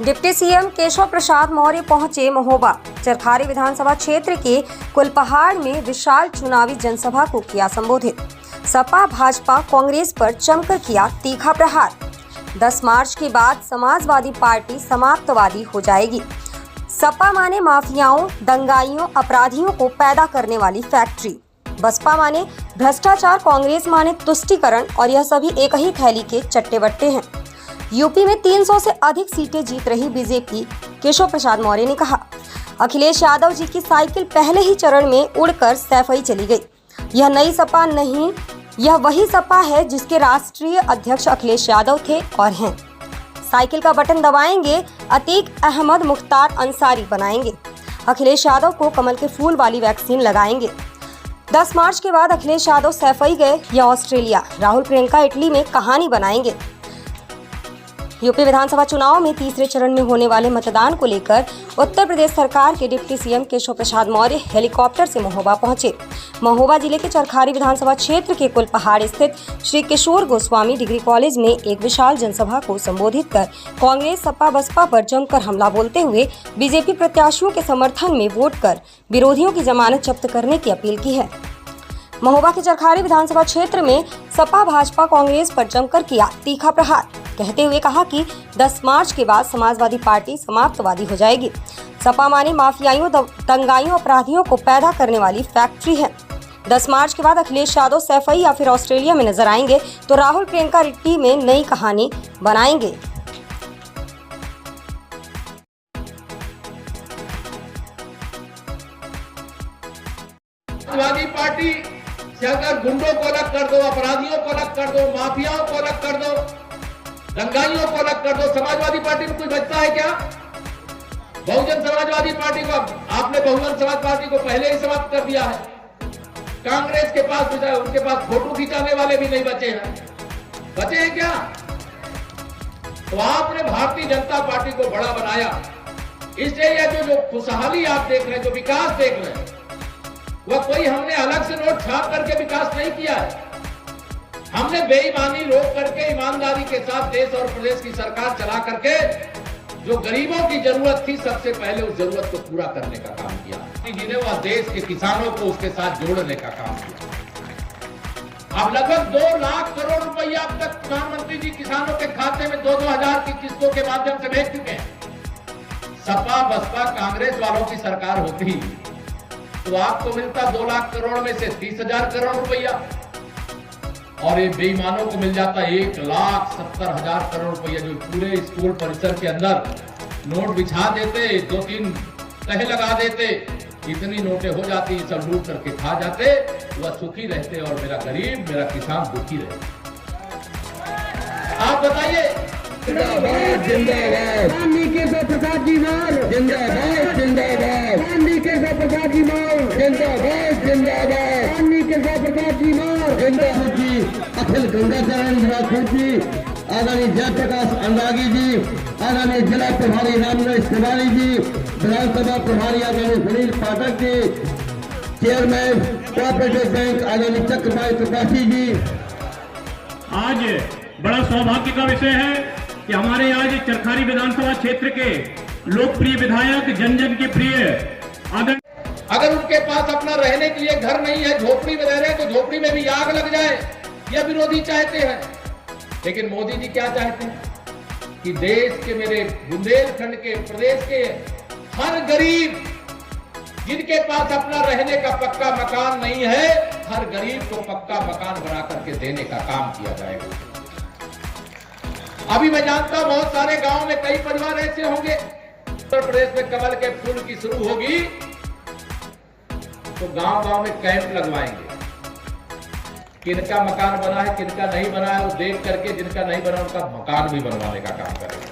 Deputy CM Keshav Prasad Maurya पहुंचे महोबा। चरखारी विधानसभा क्षेत्र के कुलपहाड़ में विशाल चुनावी जनसभा को किया संबोधित। सपा भाजपा कांग्रेस पर जमकर किया तीखा प्रहार। 10 मार्च के बाद समाजवादी पार्टी समाप्तवादी हो जाएगी। सपा माने माफियाओं, दंगाइयों, अपराधियों को पैदा करने वाली फैक्ट्री। बसपा माने भ्रष्टाचार, कांग्रेस माने तुष्टीकरण और यह सभी एक ही थैली के चट्टे बट्टे हैं। यूपी में 300 से अधिक सीटें जीत रही बीजेपी, केशव प्रसाद मौर्य ने कहा। अखिलेश यादव जी की साइकिल पहले ही चरण में उड़कर सैफई चली गई। यह नई सपा नहीं, यह वही सपा है जिसके राष्ट्रीय अध्यक्ष अखिलेश यादव थे और हैं। साइकिल का बटन दबाएंगे, अतीक अहमद मुख्तार अंसारी बनाएंगे। अखिलेश यादव को कमल के फूल वाली वैक्सीन लगाएंगे। 10 मार्च के बाद अखिलेश यादव सैफई गए या ऑस्ट्रेलिया, राहुल प्रियंका इटली में कहानी बनाएंगे। यूपी विधानसभा चुनाव में तीसरे चरण में होने वाले मतदान को लेकर उत्तर प्रदेश सरकार के deputy CM Keshav Prasad Maurya helicopter से महोबा पहुंचे। महोबा जिले के चरखारी विधानसभा क्षेत्र के कुलपहाड़ स्थित श्री किशोर गोस्वामी डिग्री कॉलेज में एक विशाल जनसभा को संबोधित कर कांग्रेस, सपा, बसपा पर जमकर हमला बोलते हुए बीजेपी प्रत्याशियों के समर्थन में वोट कर विरोधियों की जमानत जब्त करने की अपील की है। महोबा के चरखारी विधानसभा क्षेत्र में सपा भाजपा कांग्रेस पर जमकर किया तीखा प्रहार, कहते हुए कहा कि 10 मार्च के बाद समाजवादी पार्टी समाप्तवादी हो जाएगी। सपा माने माफियाइयों, दंगाइयों, अपराधियों को पैदा करने वाली फैक्ट्री है। 10 मार्च के बाद अखिलेश यादव सैफई या फिर ऑस्ट्रेलिया में नजर आएंगे तो राहुल प्रियंका इटली में नई कहानी बनाएंगे। समाजवादी पार्टी से अगर गुंडों को अलग कर दो, अपराधियों को अलग कर दो, माफियाओं को अलग कर दो, दंगाइयों को अलग कर दो, समाजवादी पार्टी में कुछ बचता है क्या? बहुजन समाजवादी पार्टी को आपने बहुजन समाज पार्टी को पहले ही समाप्त कर दिया है। कांग्रेस के पास उनके पास फोटो खिंचाने वाले भी नहीं बचे हैं। बचे हैं क्या? तो आपने भारतीय जनता पार्टी को बड़ा बनाया। इसलिए यह जो खुशहाली आप देख रहे हैं, जो विकास देख रहे हैं, वह कोई हमने अलग से नोट छाप करके विकास नहीं किया है। हमने बेईमानी रोक करके ईमानदारी के साथ देश और प्रदेश की सरकार चला करके जो गरीबों की जरूरत थी, सबसे पहले उस जरूरत को पूरा करने का काम किया। जिन्हें वह देश के किसानों को उसके साथ जोड़ने का काम किया। अब लगभग 2 लाख करोड़ रुपया अब तक प्रधानमंत्री जी किसानों के खाते में 2-2 हजार की किस्तों के माध्यम से भेज चुके हैं। सपा बसपा कांग्रेस वालों की सरकार होती तो आपको मिलता 2 लाख करोड़ में से 30,000 करोड़ रुपया, और ये बेईमानों को मिल जाता 1,70,000 करोड़ रुपया, जो पूरे स्कूल परिसर के अंदर नोट बिछा देते, 2-3 तह लगा देते, इतनी नोटें हो जाती, सब लूट करके खा जाते, वह सुखी रहते और मेरा गरीब, मेरा किसान दुखी रहते। आप बताइए। जिंदाबाद जिंदाबाद गांधी केशव प्रसाद जी मार जिंदाबाद जिंदाबाद गांधी केशव प्रसाद जी मार जिंदाबाद जिंदाबाद गांधी केशव प्रसाद जी मार जिंदाबाद जी अखिल गंगाचरण राठौर जी, आदरणीय जयप्रकाश अंदागी जी, आदरणीय जिला प्रभारी रामनरेश तिवारी जी, विधानसभा प्रभारी आदरणीय Sunil Pathak ji, chairman cooperative bank आदरणीय चक्रपाल त्रिपाठी जी। आज बड़ा सौभाग्य का विषय है कि हमारे आज चरखारी विधानसभा क्षेत्र के लोकप्रिय विधायक, जन जन के प्रिय अगर उनके पास अपना रहने के लिए घर नहीं है, झोपड़ी में रह रहे हैं, तो झोपड़ी में भी आग लग जाए, यह विरोधी चाहते हैं। लेकिन मोदी जी क्या चाहते हैं कि देश के, मेरे बुंदेलखंड के, प्रदेश के हर गरीब जिनके पास अपना रहने का पक्का मकान नहीं है, हर गरीब को पक्का मकान बना करके देने का काम किया जाएगा। अभी मैं जानता हूं बहुत सारे गांव में कई परिवार ऐसे होंगे, उत्तर प्रदेश में कमल के फूल की शुरू होगी तो गांव-गांव में कैंप लगवाएंगे। किनका मकान बना है, किनका नहीं बना है, वो देख करके जिनका नहीं बना उनका मकान भी बनवाने का काम करेंगे।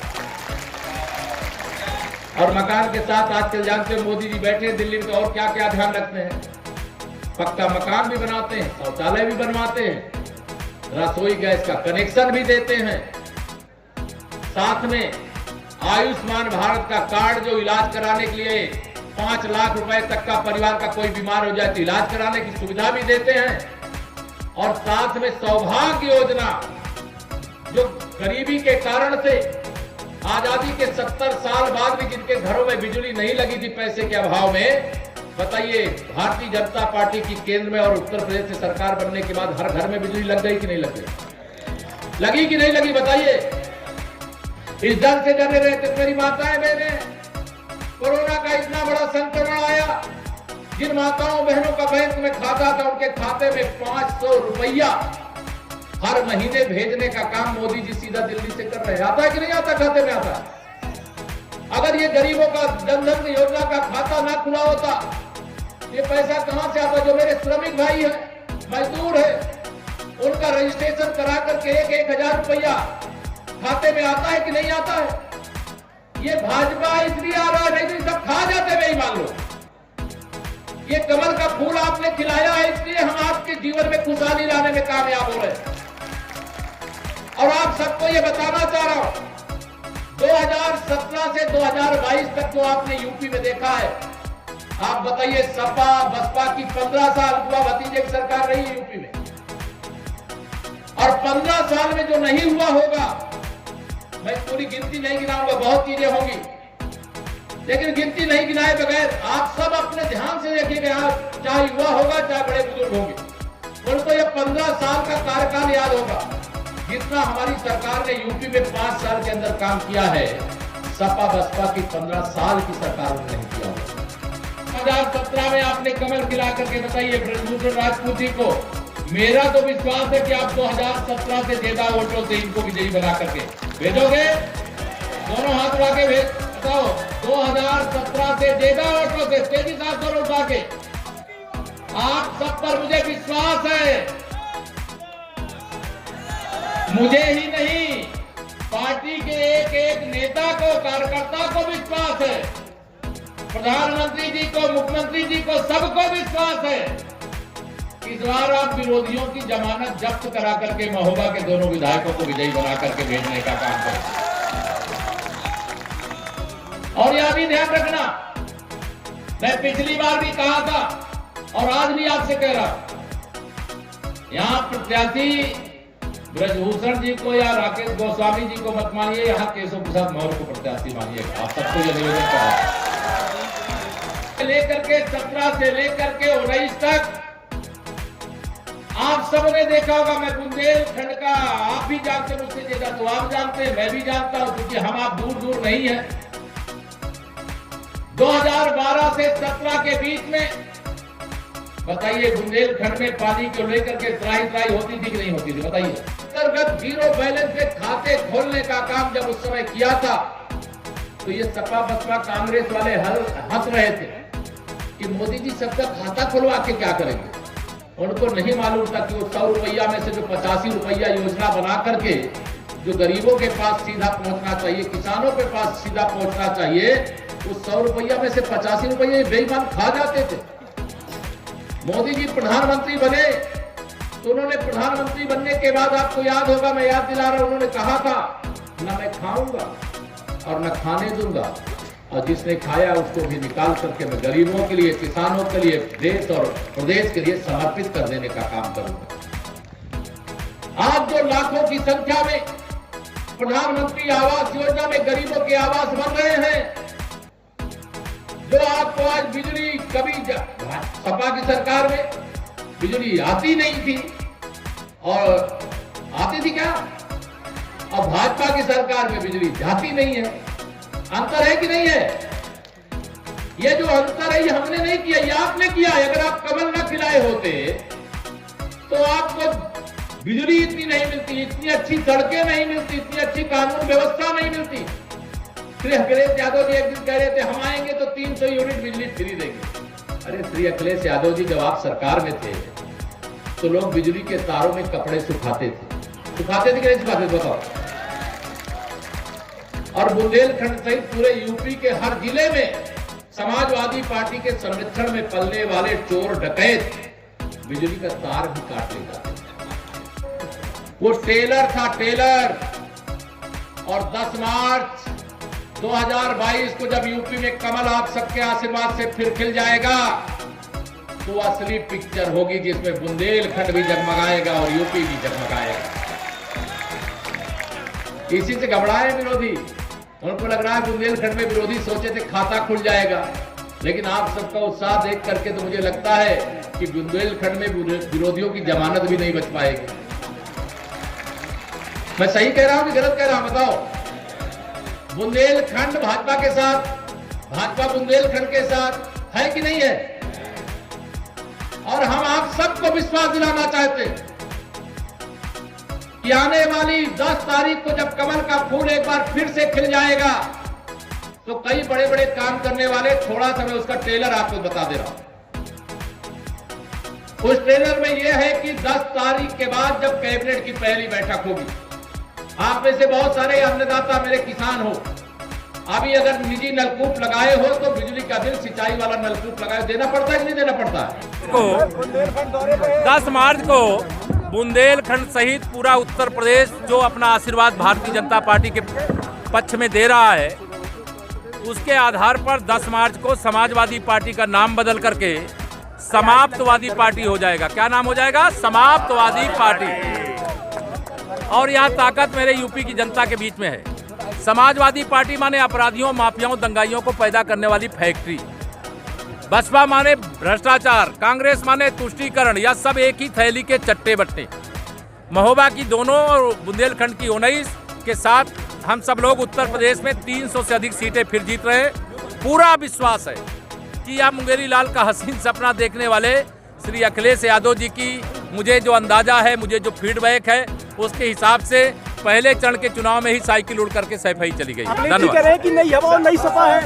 और मकान के साथ आजकल जानते हैं मोदी जी बैठे दिल्ली में, तो और क्या क्या ध्यान रखते हैं। पक्का मकान भी बनाते हैं, शौचालय भी बनवाते हैं, रसोई गैस का कनेक्शन भी देते हैं, साथ में आयुष्मान भारत का कार्ड, जो इलाज कराने के लिए 5 लाख रुपए तक का परिवार का कोई बीमार हो जाए तो इलाज कराने की सुविधा भी देते हैं, और साथ में सौभाग्य योजना, जो गरीबी के कारण से आजादी के 70 साल बाद भी जिनके घरों में बिजली नहीं लगी थी पैसे के अभाव में, बताइए भारतीय जनता पार्टी की केंद्र में और उत्तर प्रदेश से सरकार बनने के बाद हर घर में बिजली लग गई कि नहीं लग गई? लगी कि नहीं लगी बताइए? इस डर से डरे रहे थे मेरी माताएं बहनें। कोरोना का इतना बड़ा संक्रमण आया, जिन माताओं बहनों का बैंक में खाता था उनके खाते में 500 रुपया हर महीने भेजने का काम मोदी जी सीधा दिल्ली से कर रहे हैं। आता है कि नहीं आता? खाते में आता है। अगर ये गरीबों का जन धन योजना का खाता ना खुला होता, ये पैसा कहां से आता? जो मेरे श्रमिक भाई है, मजदूर है, उनका रजिस्ट्रेशन करा करके 1,000 रुपया खाते में आता है कि नहीं आता है? ये भाजपा इसलिए आ रहा है, नहीं तो सब खा जाते बेईमान लोग। ये कमल का फूल आपने खिलाया है, इसलिए हम आपके जीवन में खुशहाली लाने में कामयाब हो रहे हैं। और आप सबको ये बताना चाह रहा हूं, 2017 से 2022 तक जो आपने यूपी में देखा है, आप बताइए सपा बसपा की 15 साल हुआ भतीजे की सरकार रही है यूपी में, और 15 साल में जो नहीं हुआ होगा, मैं पूरी गिनती नहीं गिनाऊंगा, बहुत चीजें होंगी, लेकिन गिनती नहीं गिनाए बगैर आप सब अपने ध्यान से देखिएगा, चाहे युवा होगा चाहे बड़े बुजुर्ग होंगे, उनको ये 15 साल का कार्यकाल याद होगा। जितना हमारी सरकार ने यूपी में 5 साल के अंदर काम किया है, सपा बसपा की 15 साल की सरकार ने नहीं किया। 2017 में आपने कमल खिला करके बताइए ब्रजभूषण राजपूत जी को, मेरा तो विश्वास है कि आप 2017 से ज्यादा वोटों से इनको विजयी बना करके भेजोगे। दोनों हाथ उठा के भेज, बताओ 2017 से ज्यादा वोटों से, तेजी साथ करो उठा के। आप सब पर मुझे विश्वास है, मुझे ही नहीं पार्टी के एक एक नेता को, कार्यकर्ता को विश्वास है, प्रधानमंत्री जी को, मुख्यमंत्री जी को, सबको विश्वास है। इस बार आप विरोधियों की जमानत जब्त करा करके महोबा के दोनों विधायकों को विजयी बना करके भेजने का काम करें। और यह भी ध्यान रखना, मैं पिछली बार भी कहा था और आज भी आपसे कह रहा हूं, यहां प्रत्याशी ब्रजभूषण जी को या राकेश गोस्वामी जी को मत मानिए, यहाँ केशव प्रसाद मौर्य को प्रत्याशी मानिए। आप सबको यह निवेदन कर रहा हूं। लेकर के 17 से लेकर के 19 तक आप सबने देखा होगा, मैं बुंदेलखंड का, आप भी जानते हैं मुझसे ज्यादा तो आप जानते हैं, मैं भी जानता हूं, क्योंकि हम आप दूर दूर नहीं है। 2012 से 17 के बीच में बताइए बुंदेलखंड में पानी को लेकर के त्राही होती थी कि नहीं होती थी? बताइए। अंतर्गत जीरो बैलेंस के खाते खोलने का काम जब उस समय किया था, तो ये सपा बसपा कांग्रेस वाले हंस रहे थे कि मोदी जी सबका खाता खुलवा के क्या करेंगे। उनको नहीं मालूम था कि वो 100 रुपया में से जो 85 रुपया योजना बना करके जो गरीबों के पास सीधा पहुंचना चाहिए, किसानों के पास सीधा पहुंचना चाहिए, उस 100 रुपया में से 85 रुपये बेईमान खा जाते थे। मोदी जी प्रधानमंत्री बने तो उन्होंने प्रधानमंत्री बनने के बाद, आपको याद होगा, मैं याद दिला रहा हूं, उन्होंने कहा था ना मैं खाऊंगा और न खाने दूंगा, और जिसने खाया उसको भी निकाल करके मैं गरीबों के लिए, किसानों के लिए, देश और प्रदेश के लिए समर्पित कर देने का काम करूंगा। आज जो लाखों की संख्या में प्रधानमंत्री आवास योजना में गरीबों के आवास बन रहे हैं, जो आपको आज बिजली, कभी सपा की सरकार में बिजली आती नहीं थी, और आती थी क्या, और भाजपा की सरकार में बिजली जाती नहीं है। अंतर है कि नहीं है? ये जो अंतर है ये हमने नहीं किया, ये आपने किया है। अगर आप कमल न खिलाए होते तो आपको बिजली इतनी नहीं मिलती, इतनी अच्छी सड़कें नहीं मिलती, इतनी अच्छी कानून व्यवस्था नहीं मिलती। श्री अखिलेश यादव जी एक दिन कह रहे थे हम आएंगे तो 300 यूनिट बिजली फ्री देंगे। अरे श्री अखिलेश यादव जी, जब आप सरकार में थे तो लोग बिजली के तारों में कपड़े सुखाते थे कि नहीं सुखाते थे? बताओ। और बुंदेलखंड सहित पूरे यूपी के हर जिले में समाजवादी पार्टी के संरक्षण में पलने वाले चोर डकैत बिजली का तार भी काट ले जाते थे। वो टेलर था, टेलर। और 10 मार्च 2022 को जब यूपी में कमल आप सबके आशीर्वाद से फिर खिल जाएगा, तो असली पिक्चर होगी जिसमें बुंदेलखंड भी जगमगाएगा और यूपी भी जगमगाएगा। इसी से घबराए विरोधी, उनको लग रहा है बुंदेलखंड में विरोधी सोचे थे खाता खुल जाएगा, लेकिन आप सबका उत्साह देख करके तो मुझे लगता है कि बुंदेलखंड में विरोधियों की जमानत भी नहीं बच पाएगी। मैं सही कह रहा हूं कि गलत कह रहा हूं, बताओ। बुंदेलखंड भाजपा के साथ, भाजपा बुंदेलखंड के साथ है कि नहीं है? और हम आप सबको विश्वास दिलाना चाहते हैं कि आने वाली 10 तारीख को जब कमल का फूल एक बार फिर से खिल जाएगा तो कई बड़े बड़े काम करने वाले, थोड़ा सा मैं उसका ट्रेलर आपको बता दे रहा हूं। उस ट्रेलर में यह है कि 10 तारीख के बाद जब कैबिनेट की पहली बैठक होगी, आप में से बहुत सारे अन्नदाता मेरे किसान हो, अभी अगर निजी नलकूप लगाए हो तो बिजली का बिल सिंचाई वाला नलकूप लगाए देना पड़ता है कि नहीं देना पड़ता है? 10 मार्च को बुंदेलखंड सहित पूरा उत्तर प्रदेश जो अपना आशीर्वाद भारतीय जनता पार्टी के पक्ष में दे रहा है, उसके आधार पर 10 मार्च को समाजवादी पार्टी का नाम बदल करके समाप्तवादी पार्टी हो जाएगा। क्या नाम हो जाएगा? समाप्तवादी पार्टी। और यहाँ ताकत मेरे यूपी की जनता के बीच में है। समाजवादी पार्टी माने अपराधियों, माफियाओं, दंगाइयों को पैदा करने वाली फैक्ट्री, बसपा माने भ्रष्टाचार, कांग्रेस माने तुष्टीकरण, या सब एक ही थैली के चट्टे बट्टे। महोबा की दोनों और बुंदेलखंड की 19 के साथ हम सब लोग उत्तर प्रदेश में 300 से अधिक सीटें फिर जीत रहे हैं। पूरा विश्वास है कि यह मुंगेरी लाल का हसीन सपना देखने वाले श्री अखिलेश यादव जी की, मुझे जो अंदाजा है, मुझे जो फीडबैक है, उसके हिसाब से पहले चरण के चुनाव में ही साइकिल उड़ करके सैफई चली गई। धन्यवाद। कि नई हवा और नई सपा है।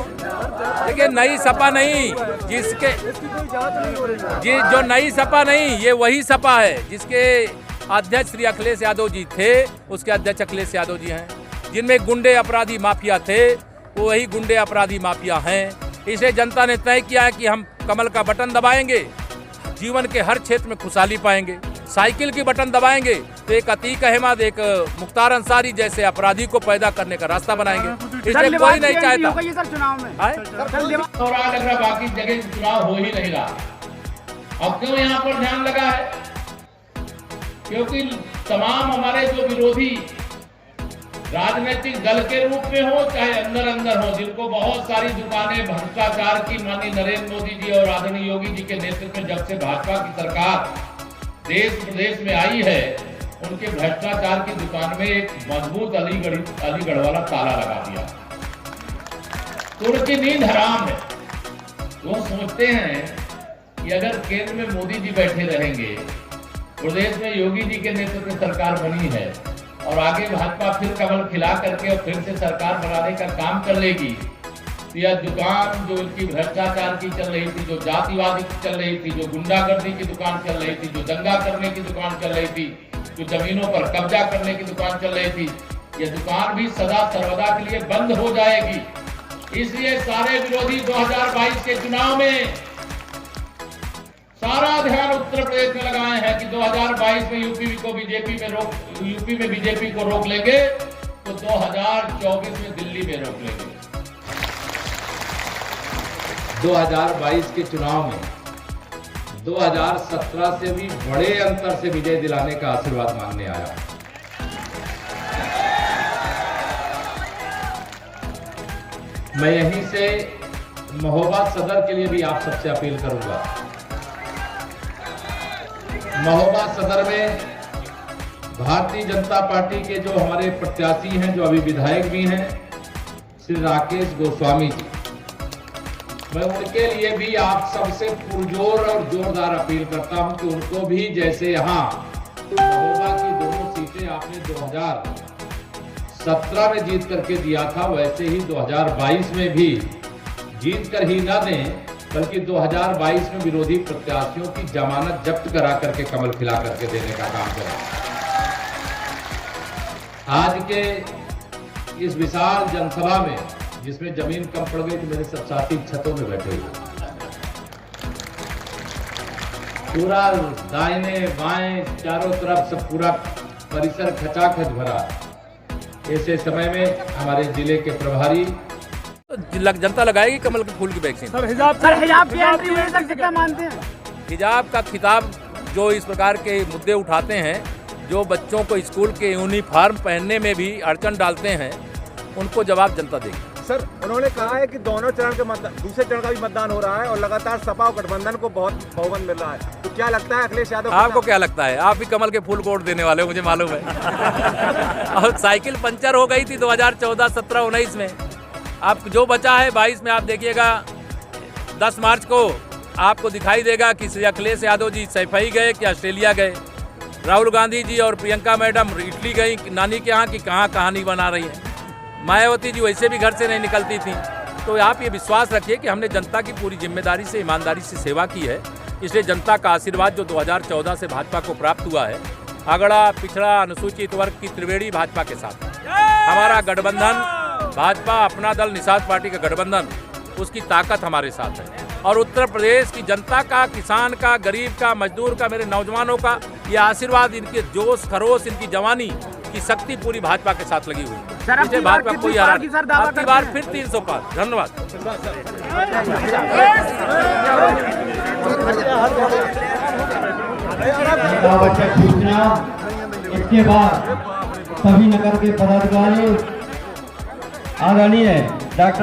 देखिए, नई सपा नहीं, जिसके जो नई सपा नहीं, ये वही सपा है जिसके अध्यक्ष श्री अखिलेश यादव जी थे, उसके अध्यक्ष अखिलेश यादव जी हैं। जिनमें गुंडे अपराधी माफिया थे, वो वही गुंडे अपराधी माफिया हैं। इसलिए जनता ने तय किया है कि हम कमल का बटन दबाएंगे, जीवन के हर क्षेत्र में खुशहाली पाएंगे। साइकिल की बटन दबाएंगे तो एक अतीक अहमद, एक मुख्तार अंसारी जैसे अपराधी को पैदा करने का रास्ता बनाएंगे। इसलिए कोई नहीं चाहता। लग रहा बाकी जगह चुनाव हो ही नहीं रहा। अब क्यों यहाँ पर ध्यान लगा है? क्योंकि तमाम हमारे जो विरोधी राजनीतिक दल के रूप में हो चाहे अंदर अंदर हो, जिनको बहुत सारी दुकानें भ्रष्टाचार की माननीय नरेंद्र मोदी जी और आदरणीय योगी जी के नेतृत्व में जब से भाजपा की सरकार देश प्रदेश में आई है, उनके भ्रष्टाचार की दुकान में एक मजबूत अलीगढ़ वाला ताला लगा दिया। तो उनकी नींद हराम है। वो सोचते हैं कि अगर केंद्र में मोदी जी बैठे रहेंगे, प्रदेश में योगी जी के नेतृत्व में सरकार बनी है और आगे भाजपा फिर कमल खिला करके और फिर से सरकार बनाने का काम कर लेगी, तो यह दुकान जो इनकी भ्रष्टाचार की चल रही थी, जो जातिवादी की चल रही थी, जो गुंडागर्दी की दुकान चल रही थी, जो दंगा करने की दुकान चल रही थी, जो जमीनों पर कब्जा करने की दुकान चल रही थी, यह दुकान भी सदा सर्वदा के लिए बंद हो जाएगी। इसलिए सारे विरोधी 2022 के चुनाव में सारा ध्यान उत्तर प्रदेश में लगाए हैं कि 2022 में यूपी में बीजेपी को रोक लेंगे तो 2024 में दिल्ली में रोक लेंगे। 2022 के चुनाव में 2017 से भी बड़े अंतर से विजय दिलाने का आशीर्वाद मांगने आया। मैं यहीं से महोबा सदर के लिए भी आप सबसे अपील करूंगा। महोबा सदर में भारतीय जनता पार्टी के जो हमारे प्रत्याशी हैं, जो अभी विधायक भी हैं, श्री राकेश गोस्वामी जी, मैं उनके लिए भी आप सबसे पुरजोर और जोरदार अपील करता हूं कि उनको भी जैसे यहाँ महोबा की दोनों सीटें आपने 2017 में जीत करके दिया था, वैसे ही 2022 में भी जीत कर ही ना दें, बल्कि 2022 में विरोधी प्रत्याशियों की जमानत जब्त करा करके कमल खिला करके देने का काम करें। आज के इस विशाल जनसभा में, जिसमें जमीन कम पड़ गई, तो मेरे सब साथी छतों में बैठे हुए, पूरा दाहिने बाएं चारों तरफ सब पूरा परिसर खचाखच भरा। ऐसे समय में हमारे जिले के प्रभारी जनता लगाएगी कमल के फूल की वैक्सीन। हिजाब की एंट्री हुई तक कितना मानते हैं? हिजाब का खिताब जो इस प्रकार के मुद्दे उठाते हैं, जो बच्चों को स्कूल के यूनिफॉर्म पहनने में भी अड़चन डालते हैं, उनको जवाब जनता देगी। सर, उन्होंने कहा है कि दोनों चरण के मतदान, दूसरे चरण का भी मतदान हो रहा है और लगातार सपा और गठबंधन को बहुत बहुमत मिल रहा है, तो क्या लगता है अखिलेश यादव? आपको क्या लगता है? आप भी कमल के फूल वोट देने वाले हो, मुझे मालूम है। और साइकिल पंचर हो गई थी 2014, 17, 19 में। आप जो बचा है 22 में, आप देखिएगा 10 मार्च को आपको दिखाई देगा कि श्री अखिलेश यादव जी सैफई गए कि ऑस्ट्रेलिया गए, राहुल गांधी जी और प्रियंका मैडम इटली गई नानी के यहाँ की कहाँ कहानी बना रही है, मायावती जी वैसे भी घर से नहीं निकलती थी। तो आप ये विश्वास रखिए कि हमने जनता की पूरी जिम्मेदारी से, ईमानदारी से सेवा की है, इसलिए जनता का आशीर्वाद जो 2014 से भाजपा को प्राप्त हुआ है, अगड़ा पिछड़ा अनुसूचित वर्ग की त्रिवेणी भाजपा के साथ हमारा गठबंधन, भाजपा अपना दल निषाद पार्टी का गठबंधन, उसकी ताकत हमारे साथ है। और उत्तर प्रदेश की जनता का, किसान का, गरीब का, मजदूर का, मेरे नौजवानों का ये आशीर्वाद, इनके जोश खरोश, इनकी जवानी की शक्ति पूरी भाजपा के साथ लगी हुई है। मुझे भाजपा कोई हरा नहीं। अब की बार फिर 300 पार। धन्यवाद। आवश्यक सूचना, इसके बाद सभी नगर के पदाधिकारी आदरणीय डॉक्टर